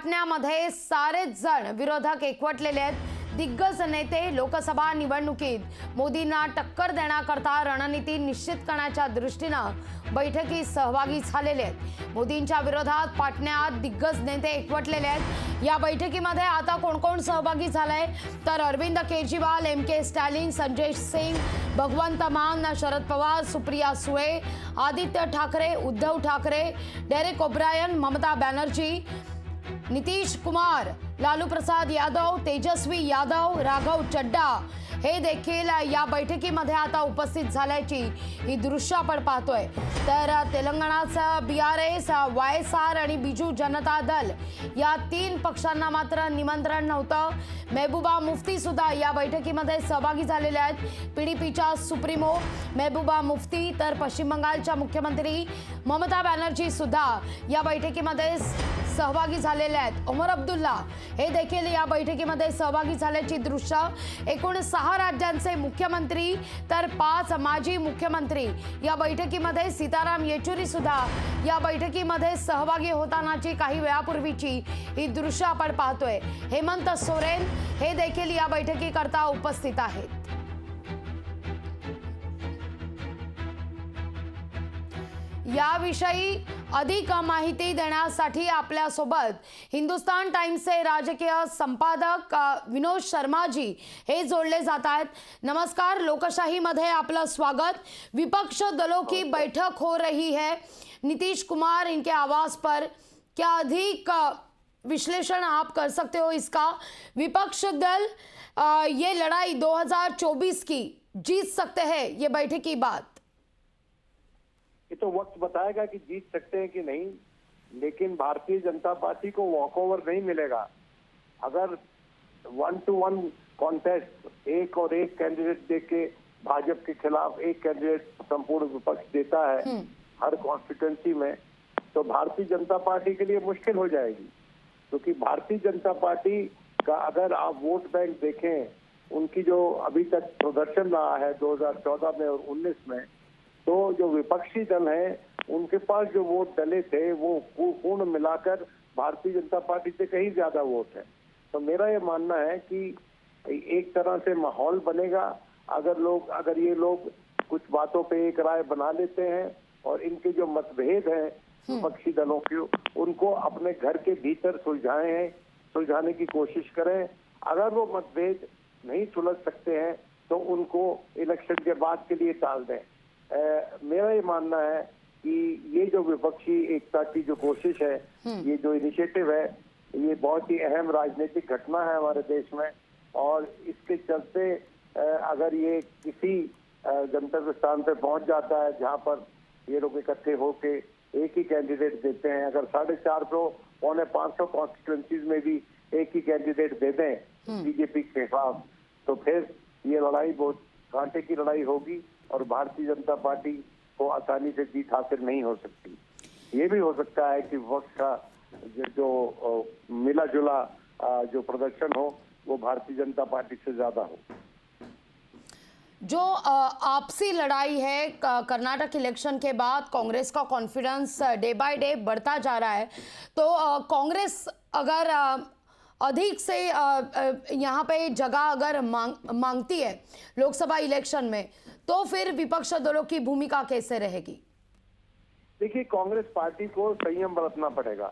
पाटण्यामध्ये सारेच जण विरोधक एकवटलेले आहेत। दिग्गज नेते लोकसभा निवडणुकीत मोदींना टक्कर देण्याकरता रणनीती निश्चित करण्याच्या दृष्टीनं बैठकीत सहभागी झालेले आहेत। मोदींच्या विरोधात पाटण्यात दिग्गज नेते एकवटलेले आहेत। या बैठकीमध्ये आता कोण कोण सहभागी झालाय तर अरविंद केजरीवाल, एम.के. स्टॅलिन, संजय सिंग, भगवंत मान, शरद पवार, सुप्रिया सुळे, आदित्य ठाकरे, उद्धव ठाकरे, डेरेक ओब्रायन, ममता बॅनर्जी, नीतीश कुमार, लालू प्रसाद यादव, तेजस्वी यादव, राघव चड्डा हे देखील या बैठकीमध्ये आता उपस्थित झाल्याची ही दृश्य आपण पाहतोय। तर तेलंगणाचा बीआरएस, वायएसआर आणि बिजू जनता दल या तीन पक्षांना मात्र निमंत्रण नव्हतं। महबूबा मुफ्ती सुद्धा या बैठकीमध्ये सहभागी झालेले आहेत। पीडीपीच्या सुप्रीमो महबूबा मुफ्ती तर पश्चिम बंगालच्या मुख्यमंत्री ममता बॅनर्जी सुद्धा या बैठकीमध्ये सहभागी झालेले आहेत। उमर अब्दुल्ला हे देखील या बैठकीमध्ये सहभागी झाल्याची दृश्य। एकूण 6 राज्यांचे मुख्यमंत्री तर 5 माजी मुख्यमंत्री या बैठकीमध्ये, सीताराम येचुरी सुद्धा या बैठकीमध्ये सहभागी होतानाची काही वेळापूर्वीची ही दृश्य आपण पाहतोय। हेमंत सोरेन हे देखील या बैठकीकरता उपस्थित आहेत। याविषयी अधिक माहिती देण्यासाठी आपल्या सोबत हिंदुस्तान टाइम्सचे राजकीय संपादक विनोद शर्माजी हे जोड़ले जात आहेत। नमस्कार, लोकशाही मध्ये आपलं स्वागत। विपक्ष दलों की बैठक हो रही है, नीतीश कुमार इनके आवास पर, क्या अधिक विश्लेषण आप कर सकते हो इसका? विपक्ष दल ये लड़ाई 2024 की जीत सकते हैं ये बैठक की बात? ये तो वक्त बताएगा कि जीत सकते हैं कि नहीं, लेकिन भारतीय जनता पार्टी को वॉकओवर नहीं मिलेगा। अगर 1-to-1 कॉन्टेस्ट एक और एक कैंडिडेट देके भाजपा के खिलाफ एक कैंडिडेट संपूर्ण विपक्ष देता है हर कॉन्स्टिट्यूंसी में, तो भारतीय जनता पार्टी के लिए मुश्किल हो जाएगी। क्योंकि भारतीय जनता पार्टी का अगर आप वोट बैंक देखें, उनकी जो अभी तक प्रदर्शन रहा है 2014 में और 19 में, तो जो विपक्षी दल हैं उनके पास जो वोट डले थे वो पूर्ण मिलाकर भारतीय जनता पार्टी से कहीं ज्यादा वोट है। तो मेरा ये मानना है कि एक तरह से माहौल बनेगा अगर ये लोग कुछ बातों पे एक राय बना लेते हैं और इनके जो मतभेद हैं विपक्षी दलों के उनको अपने घर के भीतर सुलझाने की कोशिश करें। अगर वो मतभेद नहीं सुलझ सकते हैं तो उनको इलेक्शन के बाद के लिए टाल दें। मेरा ये मानना है कि ये जो विपक्षी एकता की जो कोशिश है, ये जो इनिशिएटिव है, ये बहुत ही अहम राजनीतिक घटना है हमारे देश में। और इसके चलते अगर ये किसी गंतव्य स्थान पे पहुंच जाता है जहां पर ये लोग इकट्ठे होके एक ही कैंडिडेट देते हैं, अगर 450 पौने 500 कॉन्स्टिट्यूंसीज में भी एक ही कैंडिडेट दे दें बीजेपी के खिलाफ, तो फिर ये लड़ाई बहुत कांटे की लड़ाई होगी और भारतीय जनता पार्टी को आसानी से जीत हासिल नहीं हो सकती। ये भी हो सकता है कि वक्त का जो मिला जुला जो प्रदर्शन हो वो भारतीय जनता पार्टी से ज्यादा हो। जो आपसी लड़ाई है कर्नाटक इलेक्शन के बाद, कांग्रेस का कॉन्फिडेंस डे बाय डे बढ़ता जा रहा है, तो कांग्रेस अगर अधिक से यहाँ पे जगह अगर मांगती है लोकसभा इलेक्शन में, तो फिर विपक्ष दलों की भूमिका कैसे रहेगी? देखिए, कांग्रेस पार्टी को संयम बरतना पड़ेगा।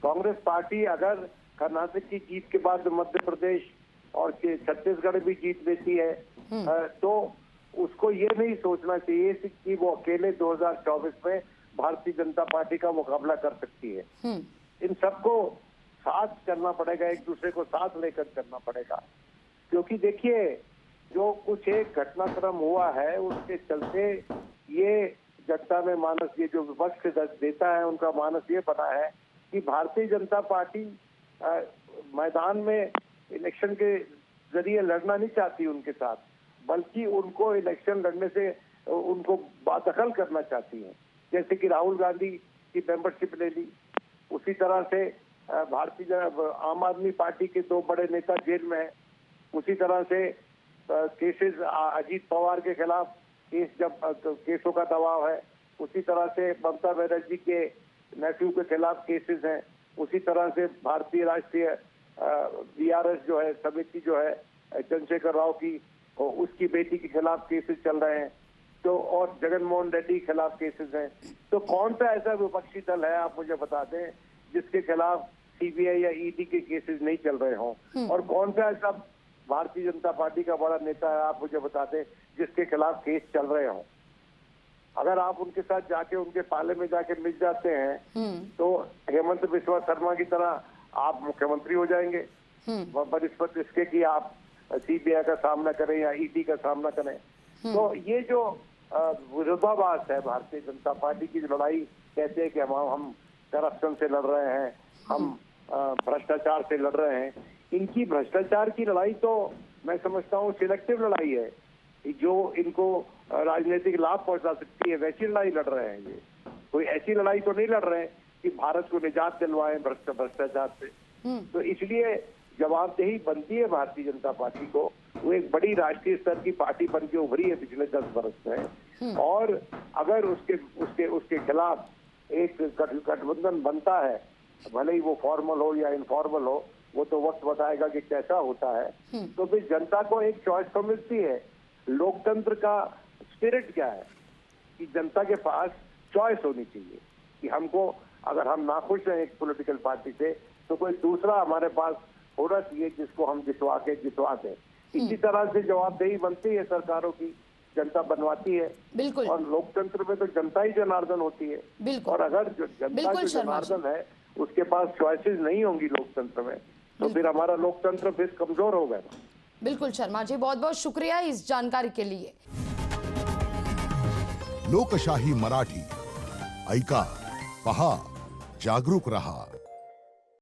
कांग्रेस पार्टी अगर कर्नाटक की जीत के बाद मध्य प्रदेश और छत्तीसगढ़ भी जीत लेती है तो उसको ये नहीं सोचना चाहिए कि वो अकेले 2024 में भारतीय जनता पार्टी का मुकाबला कर सकती है। इन सबको साथ करना पड़ेगा, एक दूसरे को साथ लेकर करना पड़ेगा। क्योंकि देखिए, जो कुछ एक घटनाक्रम हुआ है उसके चलते ये जनता में मानस, ये जो विपक्ष देता है उनका मानस ये बना है कि भारतीय जनता पार्टी मैदान में इलेक्शन के जरिए लड़ना नहीं चाहती उनके साथ, बल्कि उनको इलेक्शन लड़ने से उनको बादखल करना चाहती है। जैसे कि राहुल गांधी की मेंबरशिप ले ली, उसी तरह से भारतीय आम आदमी पार्टी के 2 बड़े नेता जेल में हैं, उसी तरह से केसेस अजीत पवार के खिलाफ केसों का दबाव है, उसी तरह से ममता बनर्जी के नेफ्यू के खिलाफ केसेस हैं, उसी तरह से भारतीय राष्ट्रीय बीआरएस जो है समिति जो है चंद्रशेखर राव की, और उसकी बेटी के खिलाफ केसेस चल रहे हैं, तो और जगनमोहन रेड्डी के खिलाफ केसेस हैं। तो कौन सा ऐसा विपक्षी दल है, आप मुझे बता दें, जिसके खिलाफ सीबीआई या ईडी के केसेस नहीं चल रहे हों? और कौन सा ऐसा भारतीय जनता पार्टी का बड़ा नेता है, आप मुझे बता दें, जिसके खिलाफ केस चल रहे हों? अगर आप उनके साथ जाके उनके पाले में जाके मिल जाते हैं तो हेमंत बिस्वा शर्मा की तरह आप मुख्यमंत्री हो जाएंगे, बनिस्बत इसके कि आप सीबीआई का सामना करें या ईडी का सामना करें। तो ये जो विरोधाभास है भारतीय जनता पार्टी की, जो लड़ाई कहते हैं कि हम करप्शन से लड़ रहे हैं, हम भ्रष्टाचार से लड़ रहे हैं, इनकी भ्रष्टाचार की लड़ाई तो मैं समझता हूँ सिलेक्टिव लड़ाई है, जो इनको राजनीतिक लाभ पहुंचा सकती है, वैसी लड़ाई लड़ रहे हैं। ये कोई ऐसी लड़ाई तो नहीं लड़ रहे हैं कि भारत को निजात दिलवाएं भ्रष्टाचार से। तो इसलिए जवाबदेही बनती है भारतीय जनता पार्टी को। वो एक बड़ी राष्ट्रीय स्तर की पार्टी बन के उभरी है पिछले 10 वर्ष में, और अगर उसके खिलाफ एक गठबंधन बनता है, भले ही वो फॉर्मल हो या इनफॉर्मल हो, वो तो वक्त बताएगा कि कैसा होता है। तो फिर जनता को एक चॉइस तो मिलती है। लोकतंत्र का स्पिरिट क्या है कि जनता के पास चॉइस होनी चाहिए कि हमको, अगर हम नाखुश हैं एक पॉलिटिकल पार्टी से, तो कोई दूसरा हमारे पास होना चाहिए जिसको हम जितवा दें। इसी तरह से जवाबदेही बनती है सरकारों की, जनता बनवाती है। बिल्कुल। और लोकतंत्र में तो जनता ही जनार्दन होती है। बिल्कुल। और अगर जनता जो जनार्दन है उसके पास चॉइसेस नहीं होंगी लोकतंत्र में, तो फिर हमारा लोकतंत्र फिर कमजोर हो गया। बिल्कुल शर्मा जी, बहुत बहुत शुक्रिया इस जानकारी के लिए। लोकशाही मराठी ऐका, पहा, जागरूक रहा।